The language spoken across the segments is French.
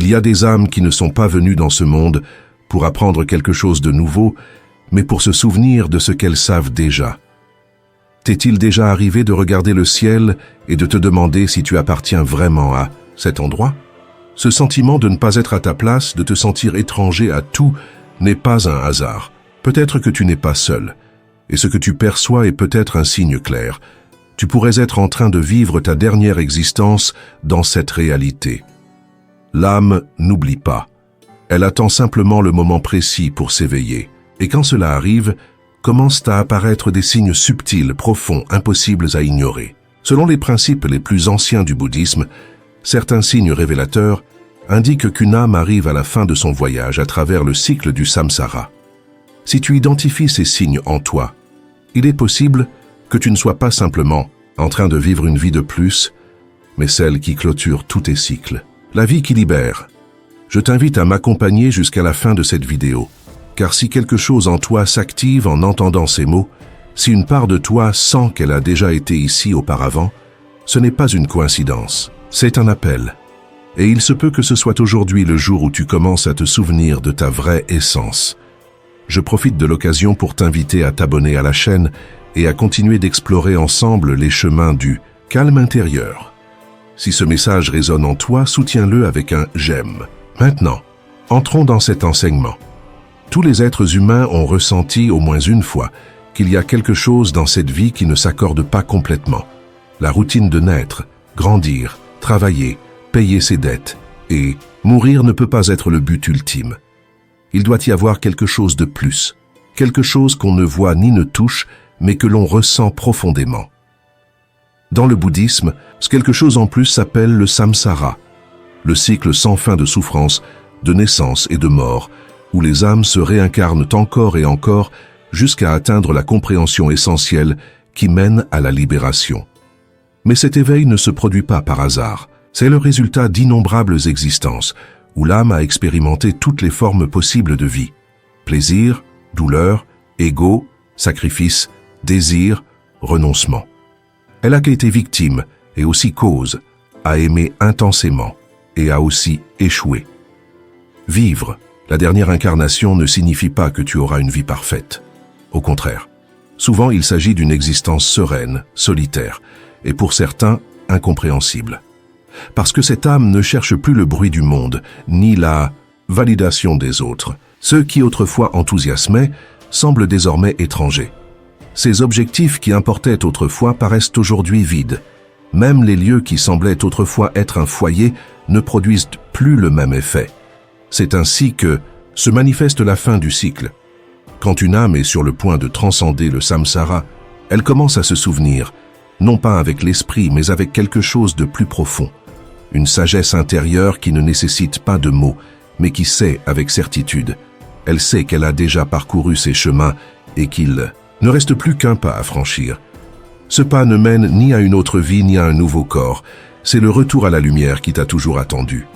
Il y a des âmes qui ne sont pas venues dans ce monde pour apprendre quelque chose de nouveau, mais pour se souvenir de ce qu'elles savent déjà. T'est-il déjà arrivé de regarder le ciel et de te demander si tu appartiens vraiment à cet endroit? Ce sentiment de ne pas être à ta place, de te sentir étranger à tout, n'est pas un hasard. Peut-être que tu n'es pas seul, et ce que tu perçois est peut-être un signe clair. Tu pourrais être en train de vivre ta dernière existence dans cette réalité. L'âme n'oublie pas. Elle attend simplement le moment précis pour s'éveiller. Et quand cela arrive, commencent à apparaître des signes subtils, profonds, impossibles à ignorer. Selon les principes les plus anciens du bouddhisme, certains signes révélateurs indiquent qu'une âme arrive à la fin de son voyage à travers le cycle du samsara. Si tu identifies ces signes en toi, il est possible que tu ne sois pas simplement en train de vivre une vie de plus, mais celle qui clôture tous tes cycles. La vie qui libère. Je t'invite à m'accompagner jusqu'à la fin de cette vidéo, car si quelque chose en toi s'active en entendant ces mots, si une part de toi sent qu'elle a déjà été ici auparavant, ce n'est pas une coïncidence, c'est un appel. Et il se peut que ce soit aujourd'hui le jour où tu commences à te souvenir de ta vraie essence. Je profite de l'occasion pour t'inviter à t'abonner à la chaîne et à continuer d'explorer ensemble les chemins du calme intérieur. Si ce message résonne en toi, soutiens-le avec un « j'aime ». Maintenant, entrons dans cet enseignement. Tous les êtres humains ont ressenti au moins une fois qu'il y a quelque chose dans cette vie qui ne s'accorde pas complètement. La routine de naître, grandir, travailler, payer ses dettes et mourir ne peut pas être le but ultime. Il doit y avoir quelque chose de plus, quelque chose qu'on ne voit ni ne touche, mais que l'on ressent profondément. Dans le bouddhisme, ce quelque chose en plus s'appelle le samsara, le cycle sans fin de souffrance, de naissance et de mort, où les âmes se réincarnent encore et encore jusqu'à atteindre la compréhension essentielle qui mène à la libération. Mais cet éveil ne se produit pas par hasard, c'est le résultat d'innombrables existences, où l'âme a expérimenté toutes les formes possibles de vie. Plaisir, douleur, ego, sacrifice, désir, renoncement. Elle a été victime et aussi cause, a aimé intensément et a aussi échoué. Vivre, la dernière incarnation ne signifie pas que tu auras une vie parfaite. Au contraire, souvent il s'agit d'une existence sereine, solitaire, et pour certains, incompréhensible. Parce que cette âme ne cherche plus le bruit du monde, ni la validation des autres. Ceux qui autrefois enthousiasmaient semblent désormais étrangers. Ces objectifs qui importaient autrefois paraissent aujourd'hui vides. Même les lieux qui semblaient autrefois être un foyer ne produisent plus le même effet. C'est ainsi que se manifeste la fin du cycle. Quand une âme est sur le point de transcender le samsara, elle commence à se souvenir, non pas avec l'esprit, mais avec quelque chose de plus profond. Une sagesse intérieure qui ne nécessite pas de mots, mais qui sait avec certitude. Elle sait qu'elle a déjà parcouru ses chemins et qu'il ne reste plus qu'un pas à franchir. Ce pas ne mène ni à une autre vie ni à un nouveau corps. C'est le retour à la lumière qui t'a toujours attendu.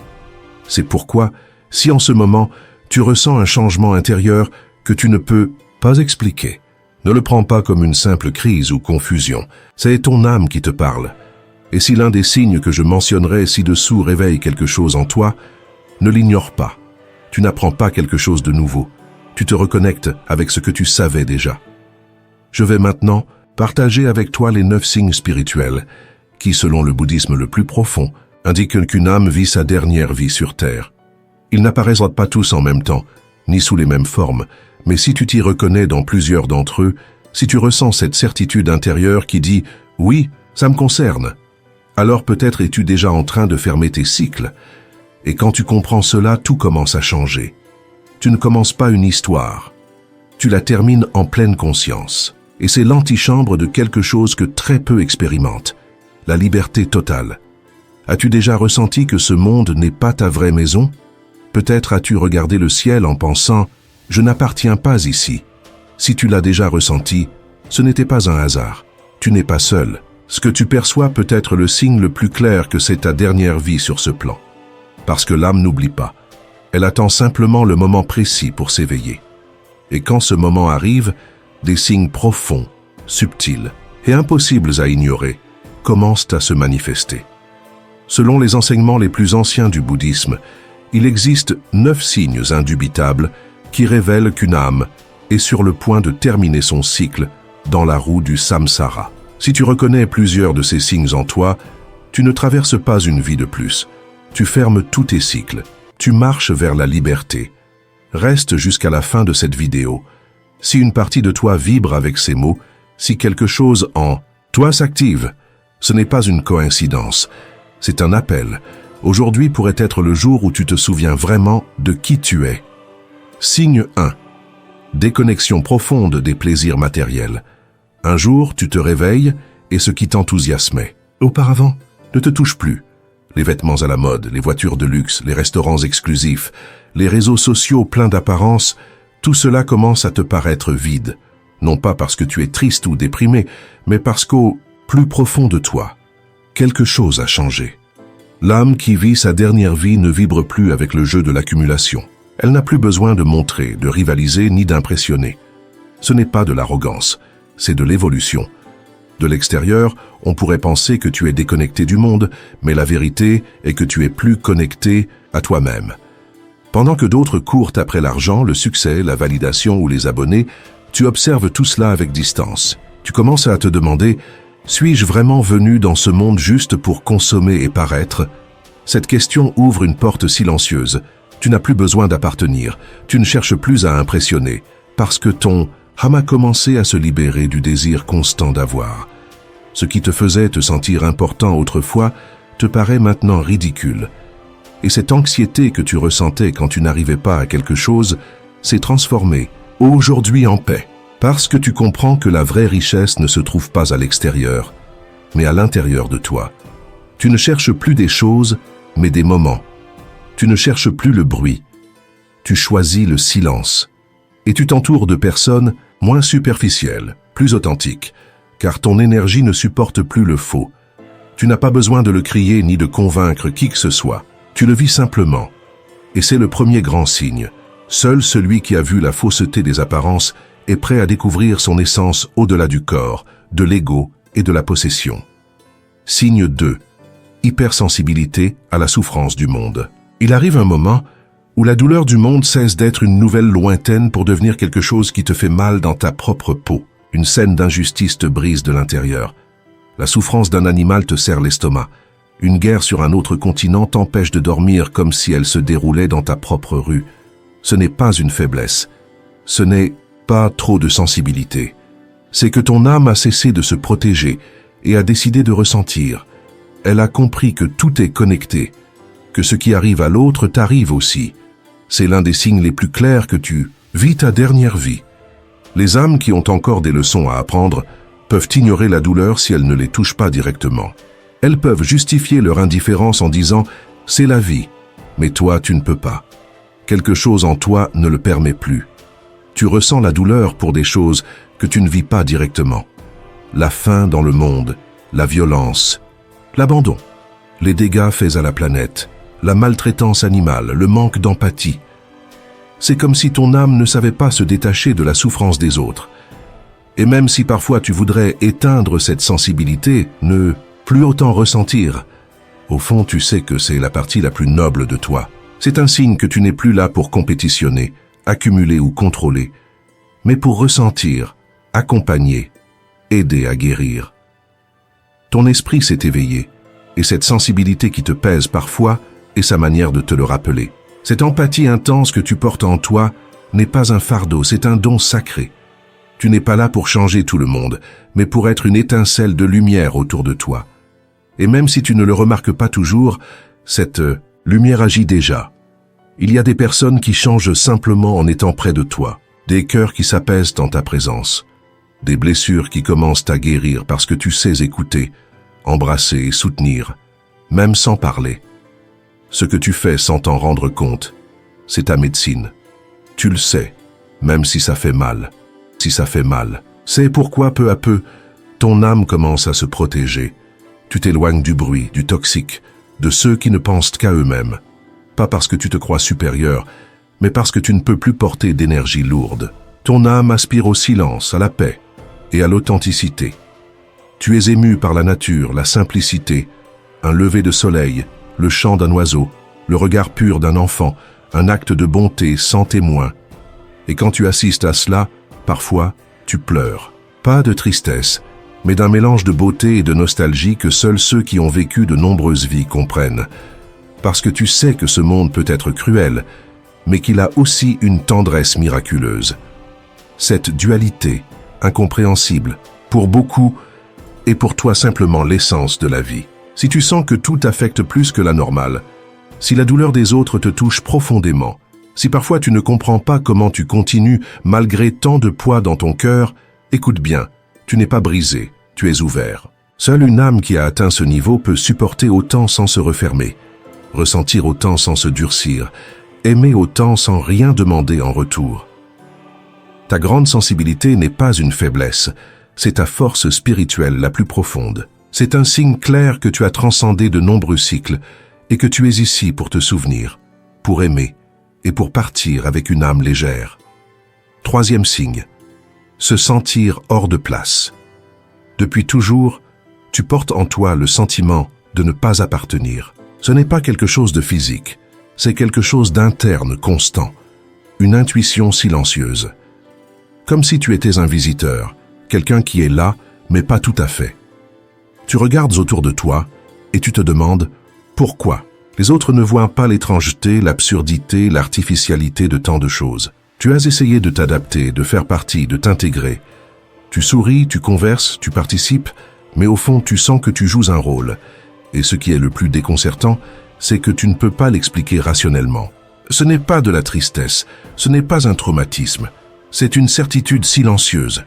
C'est pourquoi, si en ce moment, tu ressens un changement intérieur que tu ne peux pas expliquer, ne le prends pas comme une simple crise ou confusion. C'est ton âme qui te parle. Et si l'un des signes que je mentionnerai ci-dessous réveille quelque chose en toi, ne l'ignore pas. Tu n'apprends pas quelque chose de nouveau. Tu te reconnectes avec ce que tu savais déjà. Je vais maintenant partager avec toi les 9 signes spirituels qui, selon le bouddhisme le plus profond, indiquent qu'une âme vit sa dernière vie sur Terre. Ils n'apparaissent pas tous en même temps, ni sous les mêmes formes, mais si tu t'y reconnais dans plusieurs d'entre eux, si tu ressens cette certitude intérieure qui dit « Oui, ça me concerne », alors peut-être es-tu déjà en train de fermer tes cycles. Et quand tu comprends cela, tout commence à changer. Tu ne commences pas une histoire. Tu la termines en pleine conscience. Et c'est l'antichambre de quelque chose que très peu expérimentent. La liberté totale. As-tu déjà ressenti que ce monde n'est pas ta vraie maison? Peut-être as-tu regardé le ciel en pensant « Je n'appartiens pas ici ». Si tu l'as déjà ressenti, ce n'était pas un hasard. Tu n'es pas seul. Ce que tu perçois peut être le signe le plus clair que c'est ta dernière vie sur ce plan. Parce que l'âme n'oublie pas. Elle attend simplement le moment précis pour s'éveiller. Et quand ce moment arrive, des signes profonds, subtils et impossibles à ignorer commencent à se manifester. Selon les enseignements les plus anciens du bouddhisme, Il existe 9 signes indubitables qui révèlent qu'une âme est sur le point de terminer son cycle dans la roue du samsara. Si tu reconnais plusieurs de ces signes en toi, tu ne traverses pas une vie de plus. Tu fermes tous tes cycles. Tu marches vers la liberté. Reste jusqu'à la fin de cette vidéo. Si une partie de toi vibre avec ces mots, si quelque chose en toi s'active, ce n'est pas une coïncidence. C'est un appel. Aujourd'hui pourrait être le jour où tu te souviens vraiment de qui tu es. Signe 1. Déconnexion profonde des plaisirs matériels. Un jour, tu te réveilles et ce qui t'enthousiasmait auparavant ne te touche plus. Les vêtements à la mode, les voitures de luxe, les restaurants exclusifs, les réseaux sociaux pleins d'apparence, tout cela commence à te paraître vide. Non pas parce que tu es triste ou déprimé, mais parce qu'au plus profond de toi, quelque chose a changé. L'âme qui vit sa dernière vie ne vibre plus avec le jeu de l'accumulation. Elle n'a plus besoin de montrer, de rivaliser ni d'impressionner. Ce n'est pas de l'arrogance, c'est de l'évolution. De l'extérieur, on pourrait penser que tu es déconnecté du monde, mais la vérité est que tu es plus connecté à toi-même. Pendant que d'autres courent après l'argent, le succès, la validation ou les abonnés, tu observes tout cela avec distance. Tu commences à te demander « Suis-je vraiment venu dans ce monde juste pour consommer et paraître ?» Cette question ouvre une porte silencieuse. Tu n'as plus besoin d'appartenir, tu ne cherches plus à impressionner, parce que ton âme a commencé à se libérer du désir constant d'avoir. Ce qui te faisait te sentir important autrefois te paraît maintenant ridicule. Et cette anxiété que tu ressentais quand tu n'arrivais pas à quelque chose s'est transformée aujourd'hui en paix. Parce que tu comprends que la vraie richesse ne se trouve pas à l'extérieur, mais à l'intérieur de toi. Tu ne cherches plus des choses, mais des moments. Tu ne cherches plus le bruit. Tu choisis le silence. Et tu t'entoures de personnes moins superficielles, plus authentiques, car ton énergie ne supporte plus le faux. Tu n'as pas besoin de le crier ni de convaincre qui que ce soit. Tu le vis simplement. Et c'est le premier grand signe. Seul celui qui a vu la fausseté des apparences est prêt à découvrir son essence au-delà du corps, de l'ego et de la possession. Signe 2. Hypersensibilité à la souffrance du monde. Il arrive un moment où la douleur du monde cesse d'être une nouvelle lointaine pour devenir quelque chose qui te fait mal dans ta propre peau. Une scène d'injustice te brise de l'intérieur. La souffrance d'un animal te serre l'estomac. Une guerre sur un autre continent t'empêche de dormir comme si elle se déroulait dans ta propre rue. Ce n'est pas une faiblesse. Ce n'est pas trop de sensibilité. C'est que ton âme a cessé de se protéger et a décidé de ressentir. Elle a compris que tout est connecté, que ce qui arrive à l'autre t'arrive aussi. C'est l'un des signes les plus clairs que tu vis ta dernière vie. Les âmes qui ont encore des leçons à apprendre peuvent ignorer la douleur si elle ne les touche pas directement. Elles peuvent justifier leur indifférence en disant « c'est la vie », mais toi tu ne peux pas. Quelque chose en toi ne le permet plus. Tu ressens la douleur pour des choses que tu ne vis pas directement. La faim dans le monde, la violence, l'abandon, les dégâts faits à la planète, la maltraitance animale, le manque d'empathie. C'est comme si ton âme ne savait pas se détacher de la souffrance des autres. Et même si parfois tu voudrais éteindre cette sensibilité, ne plus autant ressentir, au fond tu sais que c'est la partie la plus noble de toi. C'est un signe que tu n'es plus là pour compétitionner, accumuler ou contrôler, mais pour ressentir, accompagner, aider à guérir. Ton esprit s'est éveillé, et cette sensibilité qui te pèse parfois est sa manière de te le rappeler. Cette empathie intense que tu portes en toi n'est pas un fardeau, c'est un don sacré. Tu n'es pas là pour changer tout le monde, mais pour être une étincelle de lumière autour de toi. Et même si tu ne le remarques pas toujours, cette lumière agit déjà. Il y a des personnes qui changent simplement en étant près de toi, des cœurs qui s'apaisent en ta présence, des blessures qui commencent à guérir parce que tu sais écouter, embrasser et soutenir, même sans parler. Ce que tu fais sans t'en rendre compte, c'est ta médecine. Tu le sais, même si ça fait mal. Si ça fait mal, c'est pourquoi peu à peu, ton âme commence à se protéger. Tu t'éloignes du bruit, du toxique, de ceux qui ne pensent qu'à eux-mêmes. Pas parce que tu te crois supérieur, mais parce que tu ne peux plus porter d'énergie lourde. Ton âme aspire au silence, à la paix et à l'authenticité. Tu es ému par la nature, la simplicité, un lever de soleil, le chant d'un oiseau, le regard pur d'un enfant, un acte de bonté sans témoin. Et quand tu assistes à cela, parfois, tu pleures. Pas de tristesse, mais d'un mélange de beauté et de nostalgie que seuls ceux qui ont vécu de nombreuses vies comprennent. Parce que tu sais que ce monde peut être cruel, mais qu'il a aussi une tendresse miraculeuse. Cette dualité, incompréhensible, pour beaucoup, est pour toi simplement l'essence de la vie. Si tu sens que tout t'affecte plus que la normale, si la douleur des autres te touche profondément, si parfois tu ne comprends pas comment tu continues malgré tant de poids dans ton cœur, écoute bien, tu n'es pas brisé, tu es ouvert. Seule une âme qui a atteint ce niveau peut supporter autant sans se refermer, ressentir autant sans se durcir, aimer autant sans rien demander en retour. Ta grande sensibilité n'est pas une faiblesse, c'est ta force spirituelle la plus profonde. C'est un signe clair que tu as transcendé de nombreux cycles et que tu es ici pour te souvenir, pour aimer et pour partir avec une âme légère. Troisième signe, se sentir hors de place. Depuis toujours, tu portes en toi le sentiment de ne pas appartenir. Ce n'est pas quelque chose de physique, c'est quelque chose d'interne constant, une intuition silencieuse. Comme si tu étais un visiteur, quelqu'un qui est là, mais pas tout à fait. Tu regardes autour de toi et tu te demandes pourquoi. Les autres ne voient pas l'étrangeté, l'absurdité, l'artificialité de tant de choses. Tu as essayé de t'adapter, de faire partie, de t'intégrer. Tu souris, tu converses, tu participes, mais au fond tu sens que tu joues un rôle. Et ce qui est le plus déconcertant, c'est que tu ne peux pas l'expliquer rationnellement. Ce n'est pas de la tristesse, ce n'est pas un traumatisme, c'est une certitude silencieuse.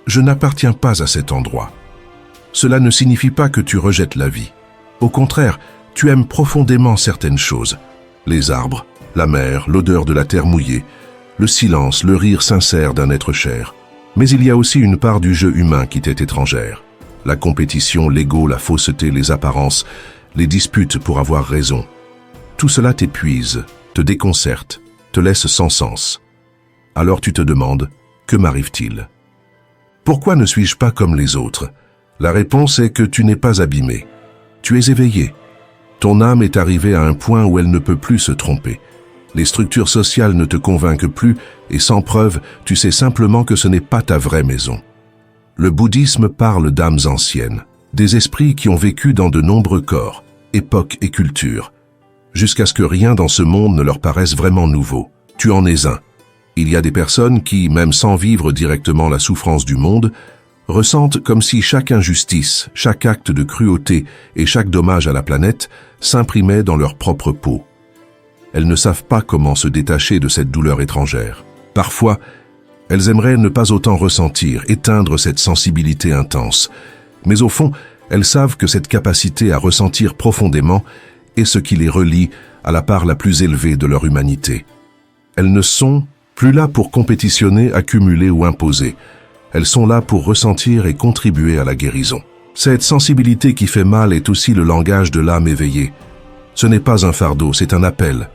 Je n'appartiens pas à cet endroit. Cela ne signifie pas que tu rejettes la vie. Au contraire, tu aimes profondément certaines choses. Les arbres, la mer, l'odeur de la terre mouillée, le silence, le rire sincère d'un être cher. Mais il y a aussi une part du jeu humain qui t'est étrangère. La compétition, l'ego, la fausseté, les apparences, les disputes pour avoir raison. Tout cela t'épuise, te déconcerte, te laisse sans sens. Alors tu te demandes, que m'arrive-t-il? Pourquoi ne suis-je pas comme les autres? La réponse est que tu n'es pas abîmé. Tu es éveillé. Ton âme est arrivée à un point où elle ne peut plus se tromper. Les structures sociales ne te convainquent plus et sans preuve, tu sais simplement que ce n'est pas ta vraie maison. Le bouddhisme parle d'âmes anciennes, des esprits qui ont vécu dans de nombreux corps, époques et cultures, jusqu'à ce que rien dans ce monde ne leur paraisse vraiment nouveau. Tu en es un. Il y a des personnes qui, même sans vivre directement la souffrance du monde, ressentent comme si chaque injustice, chaque acte de cruauté et chaque dommage à la planète s'imprimait dans leur propre peau. Elles ne savent pas comment se détacher de cette douleur étrangère. Parfois, elles aimeraient ne pas autant ressentir, éteindre cette sensibilité intense. Mais au fond, elles savent que cette capacité à ressentir profondément est ce qui les relie à la part la plus élevée de leur humanité. Elles ne sont plus là pour compétitionner, accumuler ou imposer. Elles sont là pour ressentir et contribuer à la guérison. Cette sensibilité qui fait mal est aussi le langage de l'âme éveillée. Ce n'est pas un fardeau, c'est un appel.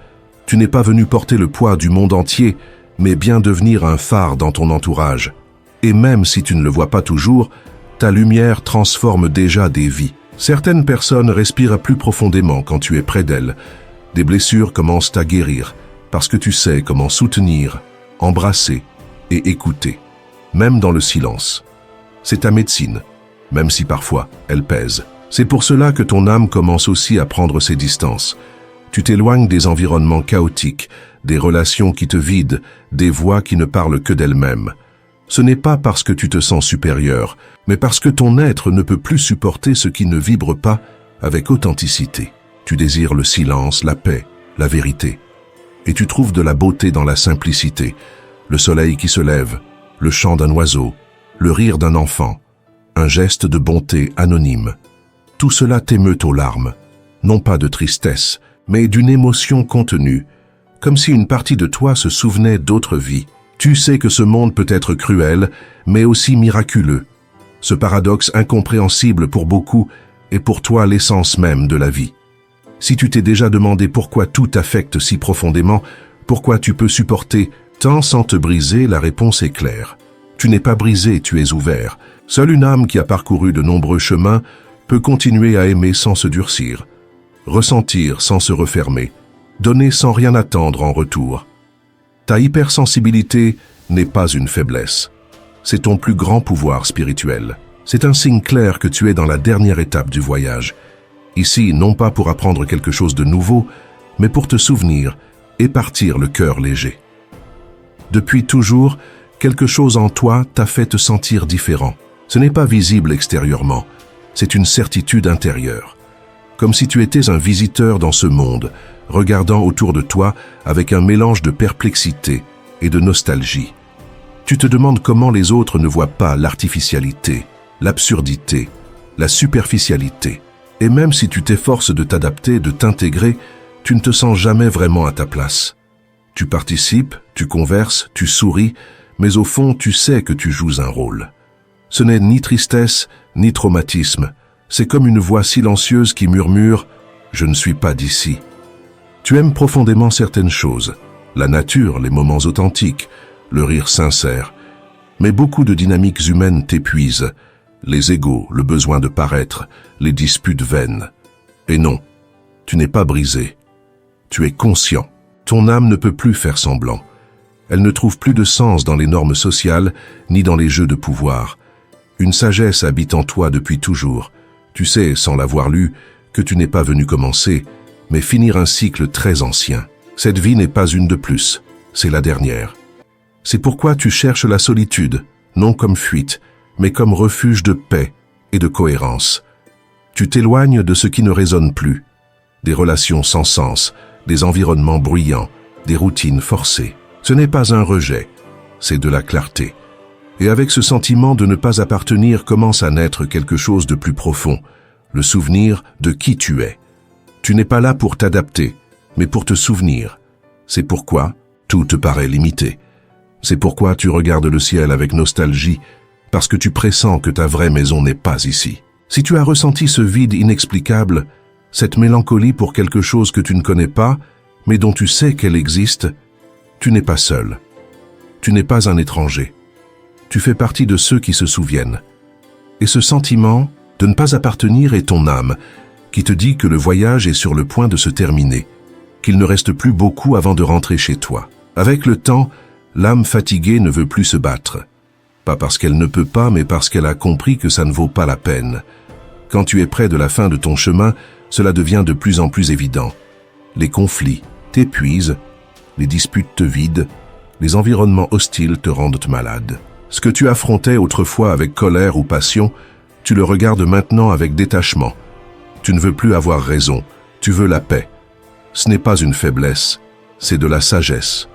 Tu n'es pas venu porter le poids du monde entier, mais bien devenir un phare dans ton entourage. Et même si tu ne le vois pas toujours, ta lumière transforme déjà des vies. Certaines personnes respirent plus profondément quand tu es près d'elles. Des blessures commencent à guérir, parce que tu sais comment soutenir, embrasser et écouter, même dans le silence. C'est ta médecine, même si parfois elle pèse. C'est pour cela que ton âme commence aussi à prendre ses distances. Tu t'éloignes des environnements chaotiques, des relations qui te vident, des voix qui ne parlent que d'elles-mêmes. Ce n'est pas parce que tu te sens supérieur, mais parce que ton être ne peut plus supporter ce qui ne vibre pas avec authenticité. Tu désires le silence, la paix, la vérité. Et tu trouves de la beauté dans la simplicité, le soleil qui se lève, le chant d'un oiseau, le rire d'un enfant, un geste de bonté anonyme. Tout cela t'émeut aux larmes, non pas de tristesse, mais d'une émotion contenue, comme si une partie de toi se souvenait d'autres vies. Tu sais que ce monde peut être cruel, mais aussi miraculeux. Ce paradoxe incompréhensible pour beaucoup est pour toi l'essence même de la vie. Si tu t'es déjà demandé pourquoi tout t'affecte si profondément, pourquoi tu peux supporter tant sans te briser, la réponse est claire. Tu n'es pas brisé, tu es ouvert. Seule une âme qui a parcouru de nombreux chemins peut continuer à aimer sans se durcir, ressentir sans se refermer, donner sans rien attendre en retour. Ta hypersensibilité n'est pas une faiblesse. C'est ton plus grand pouvoir spirituel. C'est un signe clair que tu es dans la dernière étape du voyage. Ici, non pas pour apprendre quelque chose de nouveau, mais pour te souvenir et partir le cœur léger. Depuis toujours, quelque chose en toi t'a fait te sentir différent. Ce n'est pas visible extérieurement, c'est une certitude intérieure. Comme si tu étais un visiteur dans ce monde, regardant autour de toi avec un mélange de perplexité et de nostalgie. Tu te demandes comment les autres ne voient pas l'artificialité, l'absurdité, la superficialité. Et même si tu t'efforces de t'adapter, de t'intégrer, tu ne te sens jamais vraiment à ta place. Tu participes, tu converses, tu souris, mais au fond, tu sais que tu joues un rôle. Ce n'est ni tristesse, ni traumatisme. C'est comme une voix silencieuse qui murmure « Je ne suis pas d'ici ». Tu aimes profondément certaines choses, la nature, les moments authentiques, le rire sincère. Mais beaucoup de dynamiques humaines t'épuisent. Les égos, le besoin de paraître, les disputes vaines. Et non, tu n'es pas brisé. Tu es conscient. Ton âme ne peut plus faire semblant. Elle ne trouve plus de sens dans les normes sociales, ni dans les jeux de pouvoir. Une sagesse habite en toi depuis toujours. Tu sais, sans l'avoir lu, que tu n'es pas venu commencer, mais finir un cycle très ancien. Cette vie n'est pas une de plus, c'est la dernière. C'est pourquoi tu cherches la solitude, non comme fuite, mais comme refuge de paix et de cohérence. Tu t'éloignes de ce qui ne résonne plus, des relations sans sens, des environnements bruyants, des routines forcées. Ce n'est pas un rejet, c'est de la clarté. Et avec ce sentiment de ne pas appartenir commence à naître quelque chose de plus profond, le souvenir de qui tu es. Tu n'es pas là pour t'adapter, mais pour te souvenir. C'est pourquoi tout te paraît limité. C'est pourquoi tu regardes le ciel avec nostalgie, parce que tu pressens que ta vraie maison n'est pas ici. Si tu as ressenti ce vide inexplicable, cette mélancolie pour quelque chose que tu ne connais pas, mais dont tu sais qu'elle existe, tu n'es pas seul. Tu n'es pas un étranger. Tu fais partie de ceux qui se souviennent. Et ce sentiment de ne pas appartenir est ton âme, qui te dit que le voyage est sur le point de se terminer, qu'il ne reste plus beaucoup avant de rentrer chez toi. Avec le temps, l'âme fatiguée ne veut plus se battre. Pas parce qu'elle ne peut pas, mais parce qu'elle a compris que ça ne vaut pas la peine. Quand tu es près de la fin de ton chemin, cela devient de plus en plus évident. Les conflits t'épuisent, les disputes te vident, les environnements hostiles te rendent malade. Ce que tu affrontais autrefois avec colère ou passion, tu le regardes maintenant avec détachement. Tu ne veux plus avoir raison, tu veux la paix. Ce n'est pas une faiblesse, c'est de la sagesse.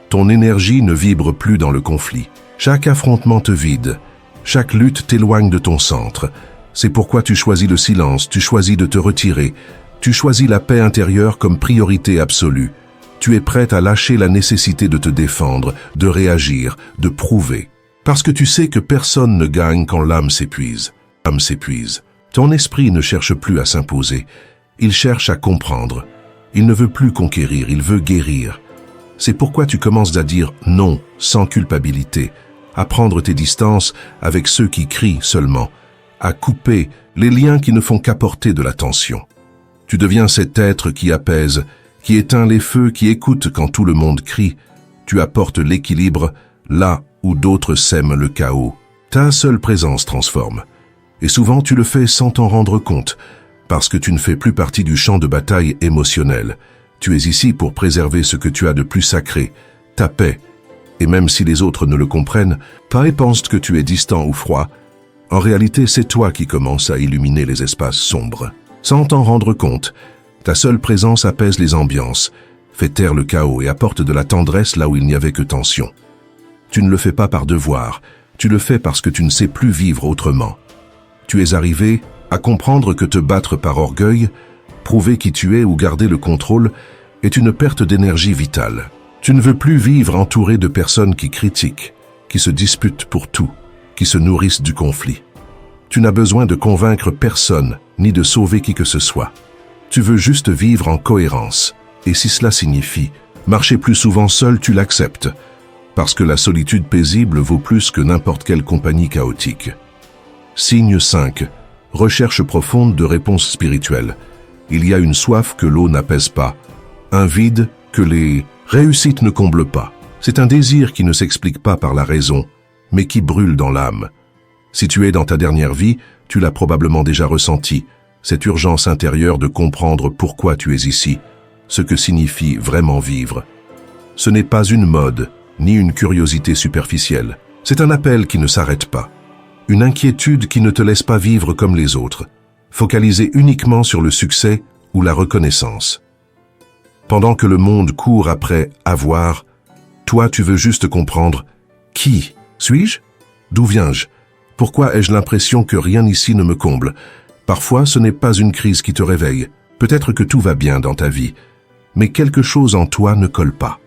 Ton énergie ne vibre plus dans le conflit. Chaque affrontement te vide, chaque lutte t'éloigne de ton centre. C'est pourquoi tu choisis le silence, tu choisis de te retirer, tu choisis la paix intérieure comme priorité absolue. Tu es prête à lâcher la nécessité de te défendre, de réagir, de prouver. Parce que tu sais que personne ne gagne quand l'âme s'épuise. L'âme s'épuise. Ton esprit ne cherche plus à s'imposer. Il cherche à comprendre. Il ne veut plus conquérir, il veut guérir. C'est pourquoi tu commences à dire non, sans culpabilité, à prendre tes distances avec ceux qui crient seulement, à couper les liens qui ne font qu'apporter de la tension. Tu deviens cet être qui apaise, qui éteint les feux, qui écoute quand tout le monde crie. Tu apportes l'équilibre là où d'autres sèment le chaos. Ta seule présence transforme. Et souvent tu le fais sans t'en rendre compte, parce que tu ne fais plus partie du champ de bataille émotionnel. Tu es ici pour préserver ce que tu as de plus sacré, ta paix. Et même si les autres ne le comprennent pas et pensent que tu es distant ou froid, en réalité c'est toi qui commences à illuminer les espaces sombres. Sans t'en rendre compte, ta seule présence apaise les ambiances, fait taire le chaos et apporte de la tendresse là où il n'y avait que tension. Tu ne le fais pas par devoir, tu le fais parce que tu ne sais plus vivre autrement. Tu es arrivé à comprendre que te battre par orgueil, prouver qui tu es ou garder le contrôle est une perte d'énergie vitale. Tu ne veux plus vivre entouré de personnes qui critiquent, qui se disputent pour tout, qui se nourrissent du conflit. Tu n'as besoin de convaincre personne, ni de sauver qui que ce soit. Tu veux juste vivre en cohérence. Et si cela signifie marcher plus souvent seul, tu l'acceptes. Parce que la solitude paisible vaut plus que n'importe quelle compagnie chaotique. Signe 5. Recherche profonde de réponses spirituelles. Il y a une soif que l'eau n'apaise pas, un vide que les réussites ne comblent pas. C'est un désir qui ne s'explique pas par la raison, mais qui brûle dans l'âme. Si tu es dans ta dernière vie, tu l'as probablement déjà ressenti, cette urgence intérieure de comprendre pourquoi tu es ici, ce que signifie vraiment vivre. Ce n'est pas une mode, ni une curiosité superficielle. C'est un appel qui ne s'arrête pas. Une inquiétude qui ne te laisse pas vivre comme les autres, focalisée uniquement sur le succès ou la reconnaissance. Pendant que le monde court après avoir, toi tu veux juste comprendre « Qui suis-je ? D'où viens-je ? Pourquoi ai-je l'impression que rien ici ne me comble ?» Parfois, ce n'est pas une crise qui te réveille. Peut-être que tout va bien dans ta vie, mais quelque chose en toi ne colle pas.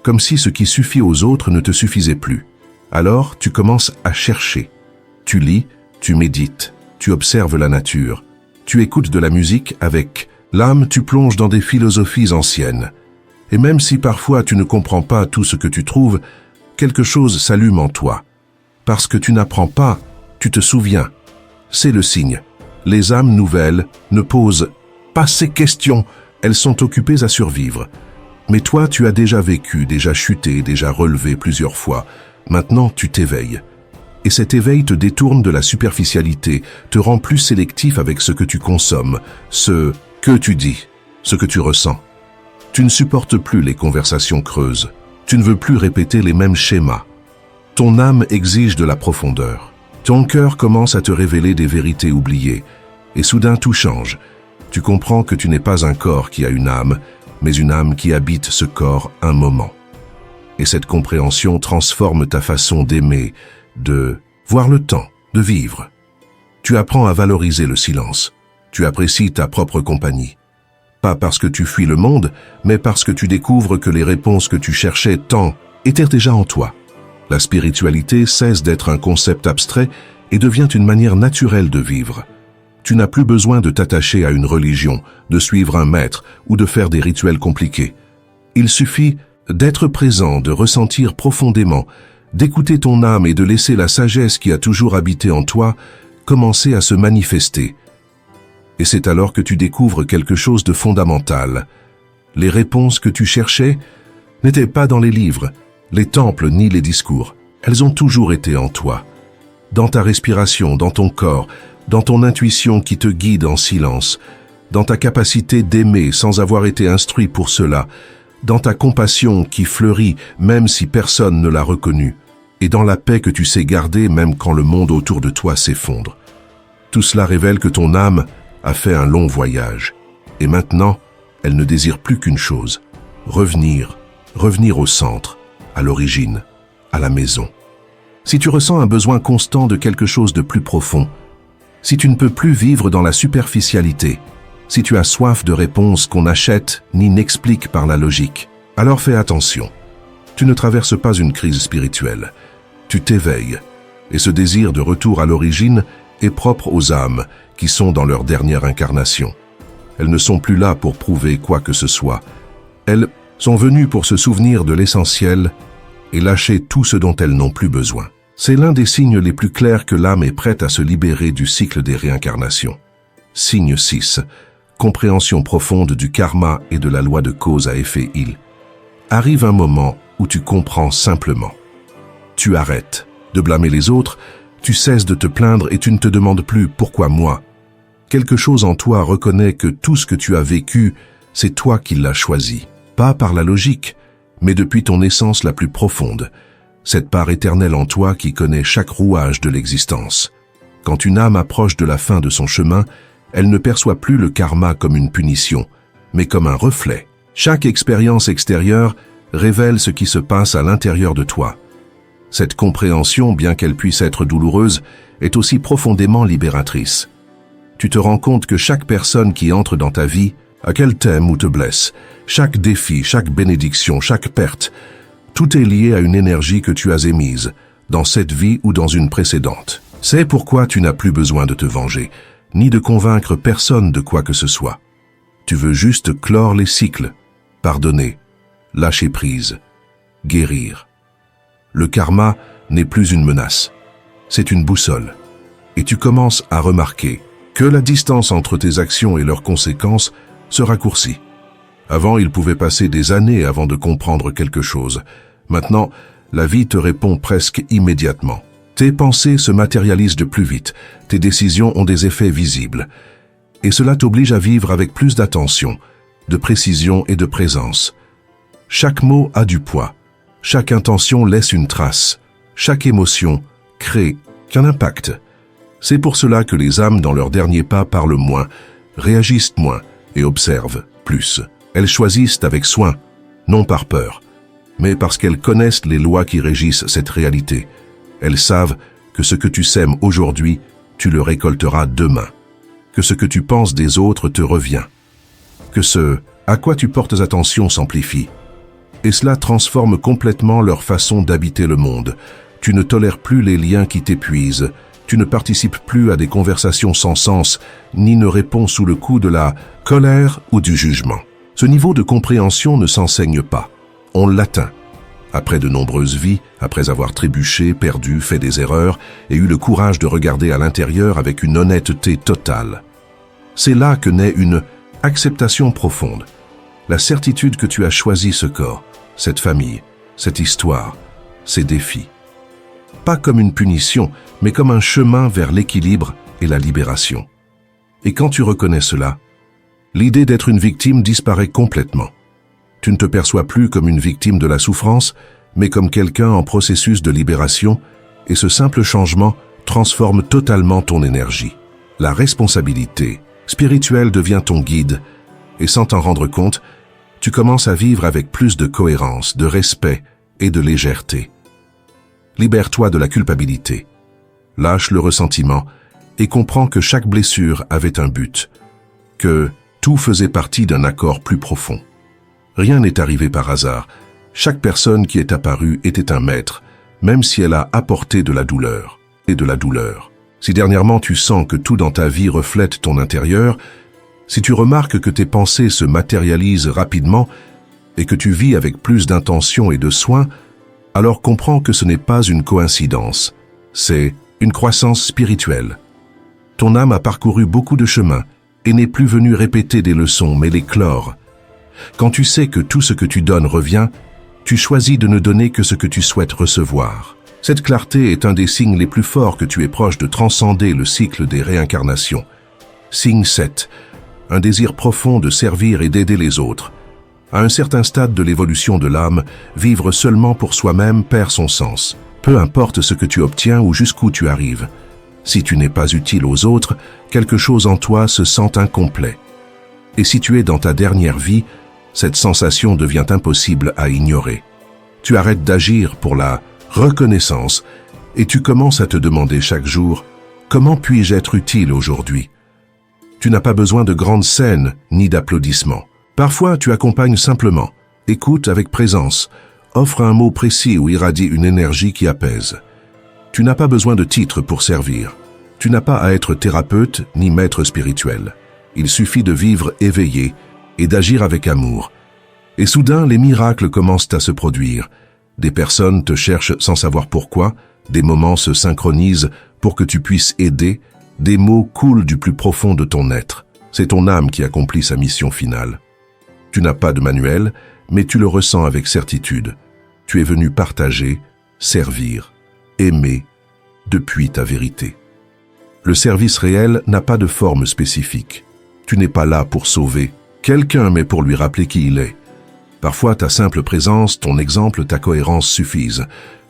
Comme si ce qui suffit aux autres ne te suffisait plus. Alors, tu commences à chercher. Tu lis, tu médites, tu observes la nature. Tu écoutes de la musique avec l'âme, tu plonges dans des philosophies anciennes. Et même si parfois tu ne comprends pas tout ce que tu trouves, quelque chose s'allume en toi. Parce que tu n'apprends pas, tu te souviens. C'est le signe. Les âmes nouvelles ne posent pas ces questions, elles sont occupées à survivre. Mais toi, tu as déjà vécu, déjà chuté, déjà relevé plusieurs fois. Maintenant, tu t'éveilles. Et cet éveil te détourne de la superficialité, te rend plus sélectif avec ce que tu consommes, ce que tu dis, ce que tu ressens. Tu ne supportes plus les conversations creuses. Tu ne veux plus répéter les mêmes schémas. Ton âme exige de la profondeur. Ton cœur commence à te révéler des vérités oubliées. Et soudain, tout change. Tu comprends que tu n'es pas un corps qui a une âme, mais une âme qui habite ce corps un moment. Et cette compréhension transforme ta façon d'aimer, de voir le temps, de vivre. Tu apprends à valoriser le silence. Tu apprécies ta propre compagnie. Pas parce que tu fuis le monde, mais parce que tu découvres que les réponses que tu cherchais tant étaient déjà en toi. La spiritualité cesse d'être un concept abstrait et devient une manière naturelle de vivre. Tu n'as plus besoin de t'attacher à une religion, de suivre un maître ou de faire des rituels compliqués. Il suffit d'être présent, de ressentir profondément, d'écouter ton âme et de laisser la sagesse qui a toujours habité en toi commencer à se manifester. Et c'est alors que tu découvres quelque chose de fondamental. Les réponses que tu cherchais n'étaient pas dans les livres, les temples ni les discours. Elles ont toujours été en toi. Dans ta respiration, dans ton corps, dans ton intuition qui te guide en silence, dans ta capacité d'aimer sans avoir été instruit pour cela, dans ta compassion qui fleurit même si personne ne l'a reconnue, et dans la paix que tu sais garder même quand le monde autour de toi s'effondre. Tout cela révèle que ton âme a fait un long voyage, et maintenant, elle ne désire plus qu'une chose, revenir au centre, à l'origine, à la maison. Si tu ressens un besoin constant de quelque chose de plus profond, si tu ne peux plus vivre dans la superficialité, si tu as soif de réponses qu'on n'achète ni n'explique par la logique, alors fais attention. Tu ne traverses pas une crise spirituelle. Tu t'éveilles. Et ce désir de retour à l'origine est propre aux âmes qui sont dans leur dernière incarnation. Elles ne sont plus là pour prouver quoi que ce soit. Elles sont venues pour se souvenir de l'essentiel et lâcher tout ce dont elles n'ont plus besoin. C'est l'un des signes les plus clairs que l'âme est prête à se libérer du cycle des réincarnations. Signe 6. Compréhension profonde du karma et de la loi de cause à effet il. Arrive un moment où tu comprends simplement. Tu arrêtes de blâmer les autres, tu cesses de te plaindre et tu ne te demandes plus « pourquoi moi ?» Quelque chose en toi reconnaît que tout ce que tu as vécu, c'est toi qui l'as choisi. Pas par la logique, mais depuis ton essence la plus profonde. Cette part éternelle en toi qui connaît chaque rouage de l'existence. Quand une âme approche de la fin de son chemin, elle ne perçoit plus le karma comme une punition, mais comme un reflet. Chaque expérience extérieure révèle ce qui se passe à l'intérieur de toi. Cette compréhension, bien qu'elle puisse être douloureuse, est aussi profondément libératrice. Tu te rends compte que chaque personne qui entre dans ta vie, à qu'elle t'aime ou te blesse, chaque défi, chaque bénédiction, chaque perte, tout est lié à une énergie que tu as émise, dans cette vie ou dans une précédente. C'est pourquoi tu n'as plus besoin de te venger, ni de convaincre personne de quoi que ce soit. Tu veux juste clore les cycles, pardonner, lâcher prise, guérir. Le karma n'est plus une menace, c'est une boussole. Et tu commences à remarquer que la distance entre tes actions et leurs conséquences se raccourcit. Avant, il pouvait passer des années avant de comprendre quelque chose. Maintenant, la vie te répond presque immédiatement. Tes pensées se matérialisent de plus vite, tes décisions ont des effets visibles. Et cela t'oblige à vivre avec plus d'attention, de précision et de présence. Chaque mot a du poids, chaque intention laisse une trace, chaque émotion crée un impact. C'est pour cela que les âmes dans leur dernier pas parlent moins, réagissent moins et observent plus. Elles choisissent avec soin, non par peur, mais parce qu'elles connaissent les lois qui régissent cette réalité. Elles savent que ce que tu sèmes aujourd'hui, tu le récolteras demain. Que ce que tu penses des autres te revient. Que ce à quoi tu portes attention s'amplifie. Et cela transforme complètement leur façon d'habiter le monde. Tu ne tolères plus les liens qui t'épuisent. Tu ne participes plus à des conversations sans sens, ni ne réponds sous le coup de la colère ou du jugement. Ce niveau de compréhension ne s'enseigne pas. On l'atteint. Après de nombreuses vies, après avoir trébuché, perdu, fait des erreurs, et eu le courage de regarder à l'intérieur avec une honnêteté totale. C'est là que naît une acceptation profonde. La certitude que tu as choisi ce corps, cette famille, cette histoire, ces défis. Pas comme une punition, mais comme un chemin vers l'équilibre et la libération. Et quand tu reconnais cela, l'idée d'être une victime disparaît complètement. Tu ne te perçois plus comme une victime de la souffrance, mais comme quelqu'un en processus de libération, et ce simple changement transforme totalement ton énergie. La responsabilité spirituelle devient ton guide, et sans t'en rendre compte, tu commences à vivre avec plus de cohérence, de respect et de légèreté. Libère-toi de la culpabilité. Lâche le ressentiment et comprends que chaque blessure avait un but, que tout faisait partie d'un accord plus profond. Rien n'est arrivé par hasard. Chaque personne qui est apparue était un maître, même si elle a apporté de la douleur et de la douleur. Si dernièrement tu sens que tout dans ta vie reflète ton intérieur, si tu remarques que tes pensées se matérialisent rapidement et que tu vis avec plus d'intention et de soin, alors comprends que ce n'est pas une coïncidence, c'est une croissance spirituelle. Ton âme a parcouru beaucoup de chemins et n'est plus venue répéter des leçons mais les clore. Quand tu sais que tout ce que tu donnes revient, tu choisis de ne donner que ce que tu souhaites recevoir. Cette clarté est un des signes les plus forts que tu es proche de transcender le cycle des réincarnations. Signe 7. Un désir profond de servir et d'aider les autres. À un certain stade de l'évolution de l'âme, vivre seulement pour soi-même perd son sens. Peu importe ce que tu obtiens ou jusqu'où tu arrives. Si tu n'es pas utile aux autres, quelque chose en toi se sent incomplet. Et si tu es dans ta dernière vie, cette sensation devient impossible à ignorer. Tu arrêtes d'agir pour la reconnaissance et tu commences à te demander chaque jour « Comment puis-je être utile aujourd'hui ?» Tu n'as pas besoin de grandes scènes ni d'applaudissements. Parfois, tu accompagnes simplement, écoute avec présence, offre un mot précis ou irradie une énergie qui apaise. Tu n'as pas besoin de titre pour servir. Tu n'as pas à être thérapeute ni maître spirituel. Il suffit de vivre éveillé et d'agir avec amour. Et soudain, les miracles commencent à se produire. Des personnes te cherchent sans savoir pourquoi, des moments se synchronisent pour que tu puisses aider, des mots coulent du plus profond de ton être. C'est ton âme qui accomplit sa mission finale. Tu n'as pas de manuel, mais tu le ressens avec certitude. Tu es venu partager, servir, aimer, depuis ta vérité. Le service réel n'a pas de forme spécifique. Tu n'es pas là pour sauver quelqu'un, mais pour lui rappeler qui il est. Parfois, ta simple présence, ton exemple, ta cohérence suffisent.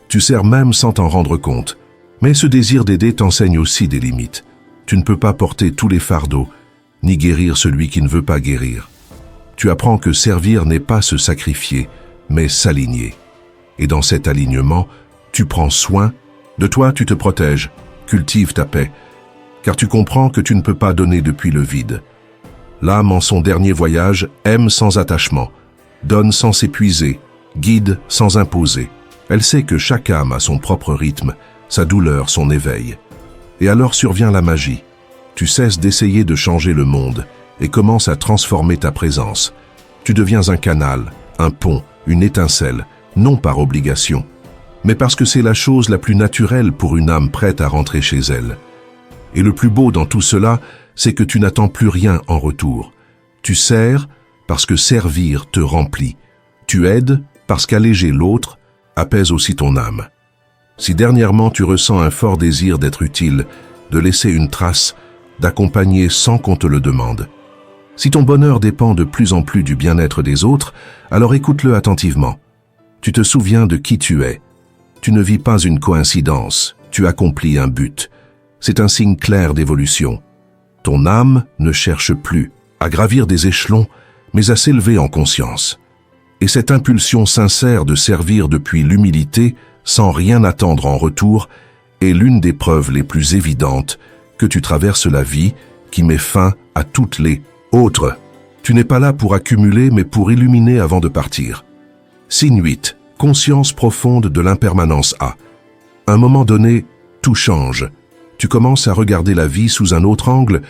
Tu sers même sans t'en rendre compte. Mais ce désir d'aider t'enseigne aussi des limites. Tu ne peux pas porter tous les fardeaux, ni guérir celui qui ne veut pas guérir. Tu apprends que servir n'est pas se sacrifier, mais s'aligner. Et dans cet alignement, tu prends soin de toi, tu te protèges, cultive ta paix, car tu comprends que tu ne peux pas donner depuis le vide. L'âme en son dernier voyage aime sans attachement, donne sans s'épuiser, guide sans imposer. Elle sait que chaque âme a son propre rythme, sa douleur, son éveil. Et alors survient la magie. Tu cesses d'essayer de changer le monde et commences à transformer ta présence. Tu deviens un canal, un pont, une étincelle, non par obligation, mais parce que c'est la chose la plus naturelle pour une âme prête à rentrer chez elle. Et le plus beau dans tout cela, c'est que tu n'attends plus rien en retour. Tu sers, parce que servir te remplit. Tu aides parce qu'alléger l'autre apaise aussi ton âme. Si dernièrement tu ressens un fort désir d'être utile, de laisser une trace, d'accompagner sans qu'on te le demande. Si ton bonheur dépend de plus en plus du bien-être des autres, alors écoute-le attentivement. Tu te souviens de qui tu es. Tu ne vis pas une coïncidence, tu accomplis un but. C'est un signe clair d'évolution. Ton âme ne cherche plus à gravir des échelons, mais à s'élever en conscience. Et cette impulsion sincère de servir depuis l'humilité, sans rien attendre en retour, est l'une des preuves les plus évidentes que tu traverses la vie qui met fin à toutes les autres. Tu n'es pas là pour accumuler, mais pour illuminer avant de partir. Signe 8. Conscience profonde de l'impermanence A. À un moment donné, tout change. Tu commences à regarder la vie sous un autre angle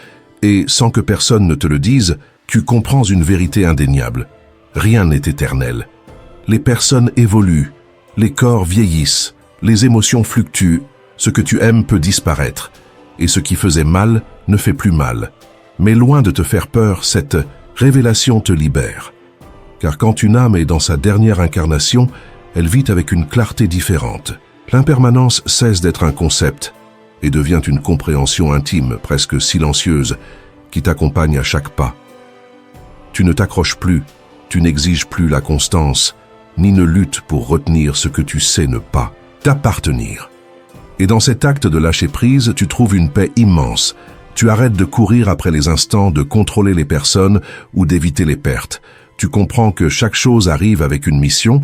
et, sans que personne ne te le dise, tu comprends une vérité indéniable. Rien n'est éternel. Les personnes évoluent, les corps vieillissent, les émotions fluctuent, ce que tu aimes peut disparaître, et ce qui faisait mal ne fait plus mal. Mais loin de te faire peur, cette révélation te libère. Car quand une âme est dans sa dernière incarnation, elle vit avec une clarté différente. L'impermanence cesse d'être un concept et devient une compréhension intime, presque silencieuse, qui t'accompagne à chaque pas. Tu ne t'accroches plus, tu n'exiges plus la constance, ni ne luttes pour retenir ce que tu sais ne pas t'appartenir. Et dans cet acte de lâcher prise, tu trouves une paix immense. Tu arrêtes de courir après les instants, de contrôler les personnes ou d'éviter les pertes. Tu comprends que chaque chose arrive avec une mission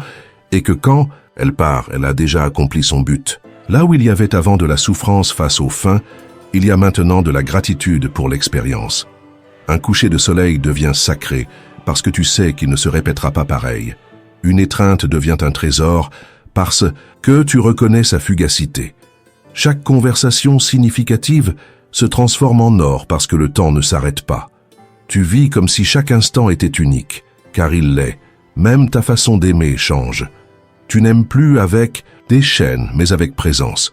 et que quand elle part, elle a déjà accompli son but. Là où il y avait avant de la souffrance face aux fins, il y a maintenant de la gratitude pour l'expérience. Un coucher de soleil devient sacré parce que tu sais qu'il ne se répétera pas pareil. Une étreinte devient un trésor parce que tu reconnais sa fugacité. Chaque conversation significative se transforme en or parce que le temps ne s'arrête pas. Tu vis comme si chaque instant était unique, car il l'est. Même ta façon d'aimer change. Tu n'aimes plus avec des chaînes, mais avec présence.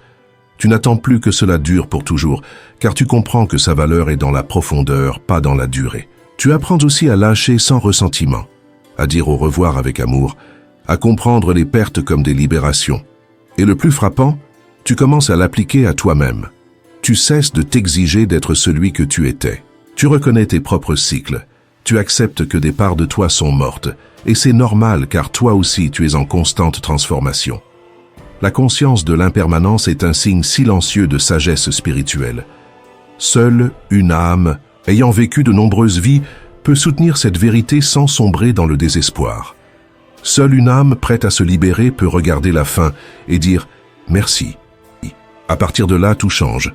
Tu n'attends plus que cela dure pour toujours, car tu comprends que sa valeur est dans la profondeur, pas dans la durée. Tu apprends aussi à lâcher sans ressentiment, à dire au revoir avec amour, à comprendre les pertes comme des libérations. Et le plus frappant, tu commences à l'appliquer à toi-même. Tu cesses de t'exiger d'être celui que tu étais. Tu reconnais tes propres cycles. Tu acceptes que des parts de toi sont mortes. Et c'est normal car toi aussi tu es en constante transformation. La conscience de l'impermanence est un signe silencieux de sagesse spirituelle. Seule une âme, ayant vécu de nombreuses vies, peut soutenir cette vérité sans sombrer dans le désespoir. Seule une âme prête à se libérer peut regarder la fin et dire « merci ». À partir de là, tout change.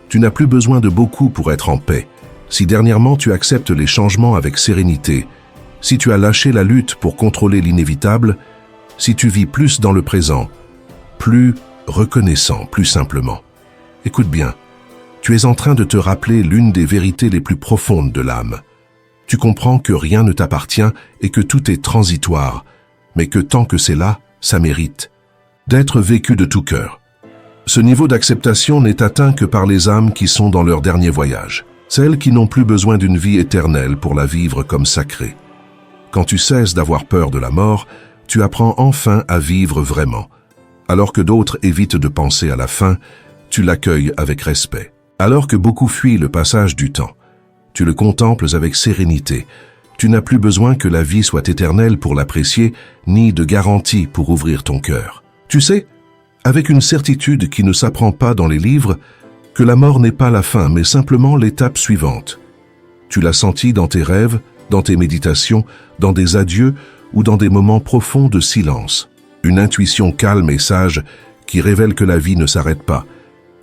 Tu n'as plus besoin de beaucoup pour être en paix. Si dernièrement tu acceptes les changements avec sérénité, si tu as lâché la lutte pour contrôler l'inévitable, si tu vis plus dans le présent, plus reconnaissant, plus simplement. Écoute bien, tu es en train de te rappeler l'une des vérités les plus profondes de l'âme. Tu comprends que rien ne t'appartient et que tout est transitoire, mais que tant que c'est là, ça mérite d'être vécu de tout cœur. Ce niveau d'acceptation n'est atteint que par les âmes qui sont dans leur dernier voyage, celles qui n'ont plus besoin d'une vie éternelle pour la vivre comme sacrée. Quand tu cesses d'avoir peur de la mort, tu apprends enfin à vivre vraiment. Alors que d'autres évitent de penser à la fin, tu l'accueilles avec respect. Alors que beaucoup fuient le passage du temps, tu le contemples avec sérénité. Tu n'as plus besoin que la vie soit éternelle pour l'apprécier, ni de garantie pour ouvrir ton cœur. Tu sais, avec une certitude qui ne s'apprend pas dans les livres, que la mort n'est pas la fin, mais simplement l'étape suivante. Tu l'as senti dans tes rêves, dans tes méditations, dans des adieux ou dans des moments profonds de silence. Une intuition calme et sage qui révèle que la vie ne s'arrête pas.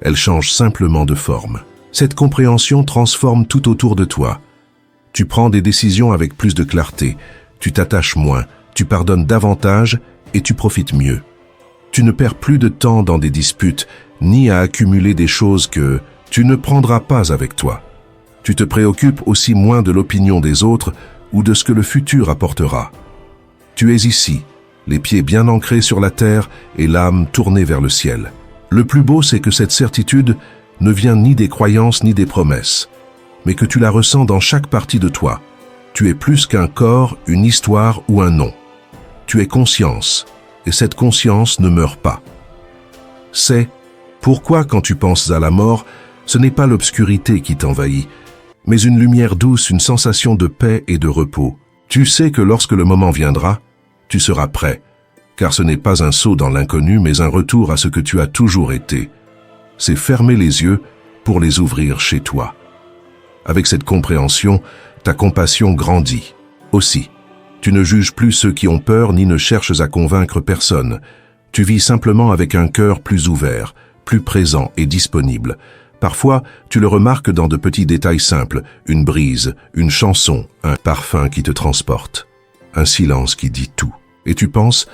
Elle change simplement de forme. Cette compréhension transforme tout autour de toi. Tu prends des décisions avec plus de clarté, tu t'attaches moins, tu pardonnes davantage et tu profites mieux. Tu ne perds plus de temps dans des disputes, ni à accumuler des choses que tu ne prendras pas avec toi. Tu te préoccupes aussi moins de l'opinion des autres ou de ce que le futur apportera. Tu es ici, les pieds bien ancrés sur la terre et l'âme tournée vers le ciel. Le plus beau, c'est que cette certitude ne vient ni des croyances ni des promesses, mais que tu la ressens dans chaque partie de toi. Tu es plus qu'un corps, une histoire ou un nom. Tu es conscience, et cette conscience ne meurt pas. C'est pourquoi quand tu penses à la mort, ce n'est pas l'obscurité qui t'envahit, mais une lumière douce, une sensation de paix et de repos. Tu sais que lorsque le moment viendra, tu seras prêt, car ce n'est pas un saut dans l'inconnu, mais un retour à ce que tu as toujours été. C'est fermer les yeux pour les ouvrir chez toi. Avec cette compréhension, ta compassion grandit. Aussi, tu ne juges plus ceux qui ont peur ni ne cherches à convaincre personne. Tu vis simplement avec un cœur plus ouvert, plus présent et disponible. Parfois, tu le remarques dans de petits détails simples, une brise, une chanson, un parfum qui te transporte, un silence qui dit tout. Et tu penses,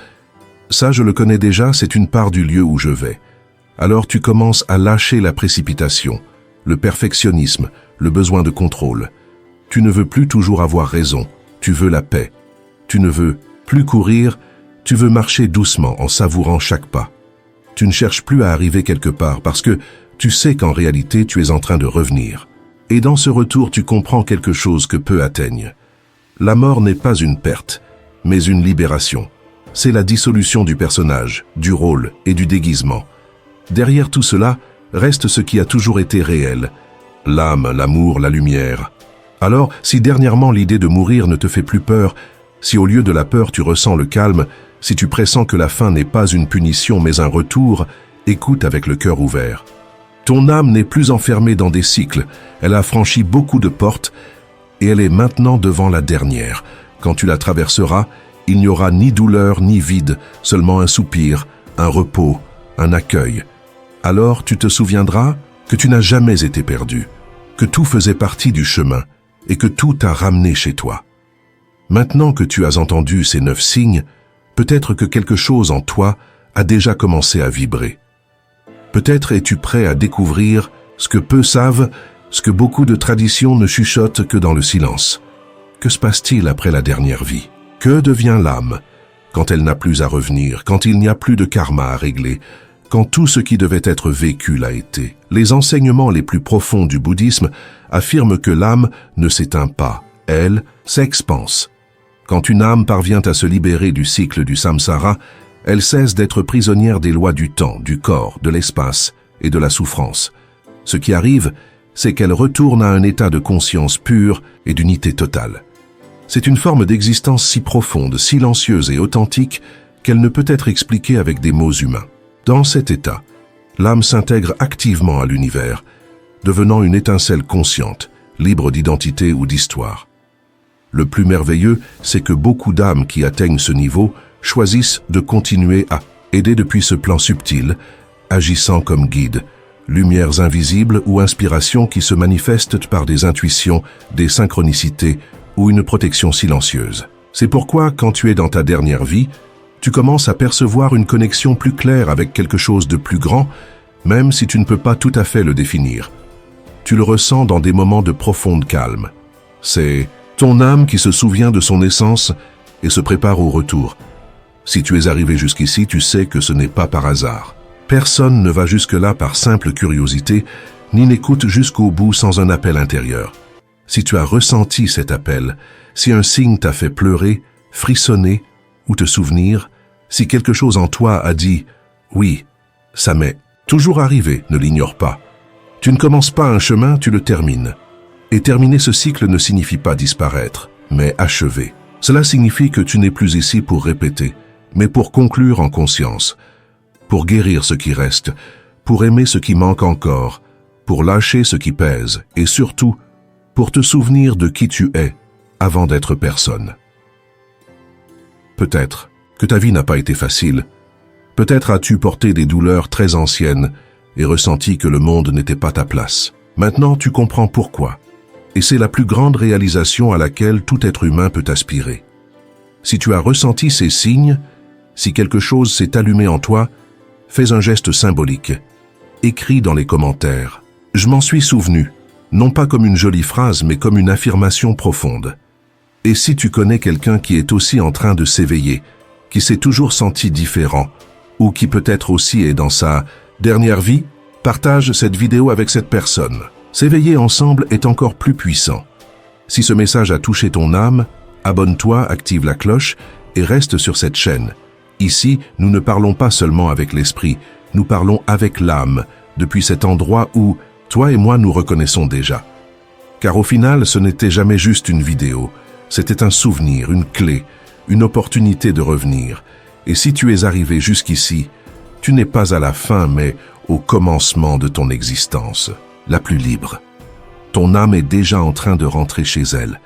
ça je le connais déjà, c'est une part du lieu où je vais. Alors tu commences à lâcher la précipitation, le perfectionnisme, le besoin de contrôle. Tu ne veux plus toujours avoir raison, tu veux la paix. Tu ne veux plus courir, tu veux marcher doucement en savourant chaque pas. Tu ne cherches plus à arriver quelque part parce que tu sais qu'en réalité tu es en train de revenir. Et dans ce retour tu comprends quelque chose que peu atteignent. La mort n'est pas une perte, mais une libération. C'est la dissolution du personnage, du rôle et du déguisement. Derrière tout cela reste ce qui a toujours été réel, l'âme, l'amour, la lumière. Alors, si dernièrement l'idée de mourir ne te fait plus peur, si au lieu de la peur tu ressens le calme, si tu pressens que la fin n'est pas une punition mais un retour, écoute avec le cœur ouvert. Ton âme n'est plus enfermée dans des cycles, elle a franchi beaucoup de portes et elle est maintenant devant la dernière. Quand tu la traverseras, il n'y aura ni douleur ni vide, seulement un soupir, un repos, un accueil. Alors tu te souviendras que tu n'as jamais été perdu, que tout faisait partie du chemin et que tout t'a ramené chez toi. Maintenant que tu as entendu ces 9 signes, peut-être que quelque chose en toi a déjà commencé à vibrer. Peut-être es-tu prêt à découvrir ce que peu savent, ce que beaucoup de traditions ne chuchotent que dans le silence. Que se passe-t-il après la dernière vie? Que devient l'âme quand elle n'a plus à revenir, quand il n'y a plus de karma à régler, quand tout ce qui devait être vécu l'a été? Les enseignements les plus profonds du bouddhisme affirment que l'âme ne s'éteint pas, elle s'expanse. Quand une âme parvient à se libérer du cycle du samsara, elle cesse d'être prisonnière des lois du temps, du corps, de l'espace et de la souffrance. Ce qui arrive, c'est qu'elle retourne à un état de conscience pure et d'unité totale. C'est une forme d'existence si profonde, silencieuse et authentique qu'elle ne peut être expliquée avec des mots humains. Dans cet état, l'âme s'intègre activement à l'univers, devenant une étincelle consciente, libre d'identité ou d'histoire. Le plus merveilleux, c'est que beaucoup d'âmes qui atteignent ce niveau choisissent de continuer à aider depuis ce plan subtil, agissant comme guide, lumières invisibles ou inspirations qui se manifestent par des intuitions, des synchronicités ou une protection silencieuse. C'est pourquoi, quand tu es dans ta dernière vie, tu commences à percevoir une connexion plus claire avec quelque chose de plus grand, même si tu ne peux pas tout à fait le définir. Tu le ressens dans des moments de profonde calme. C'est ton âme qui se souvient de son essence et se prépare au retour. Si tu es arrivé jusqu'ici, tu sais que ce n'est pas par hasard. Personne ne va jusque-là par simple curiosité, ni n'écoute jusqu'au bout sans un appel intérieur. Si tu as ressenti cet appel, si un signe t'a fait pleurer, frissonner ou te souvenir, si quelque chose en toi a dit « oui, ça m'est toujours arrivé, ne l'ignore pas ». Tu ne commences pas un chemin, tu le termines. Et terminer ce cycle ne signifie pas disparaître, mais achever. Cela signifie que tu n'es plus ici pour répéter, mais pour conclure en conscience, pour guérir ce qui reste, pour aimer ce qui manque encore, pour lâcher ce qui pèse, et surtout, pour te souvenir de qui tu es avant d'être personne. Peut-être que ta vie n'a pas été facile. Peut-être as-tu porté des douleurs très anciennes et ressenti que le monde n'était pas ta place. Maintenant, tu comprends pourquoi. Et c'est la plus grande réalisation à laquelle tout être humain peut aspirer. Si tu as ressenti ces signes, si quelque chose s'est allumé en toi, fais un geste symbolique. Écris dans les commentaires « Je m'en suis souvenu », non pas comme une jolie phrase, mais comme une affirmation profonde. Et si tu connais quelqu'un qui est aussi en train de s'éveiller, qui s'est toujours senti différent, ou qui peut-être aussi est dans sa dernière vie, partage cette vidéo avec cette personne. S'éveiller ensemble est encore plus puissant. Si ce message a touché ton âme, abonne-toi, active la cloche et reste sur cette chaîne. Ici, nous ne parlons pas seulement avec l'esprit, nous parlons avec l'âme, depuis cet endroit où toi et moi nous reconnaissons déjà. Car au final, ce n'était jamais juste une vidéo, c'était un souvenir, une clé, une opportunité de revenir. Et si tu es arrivé jusqu'ici, tu n'es pas à la fin, mais au commencement de ton existence, la plus libre. Ton âme est déjà en train de rentrer chez elle.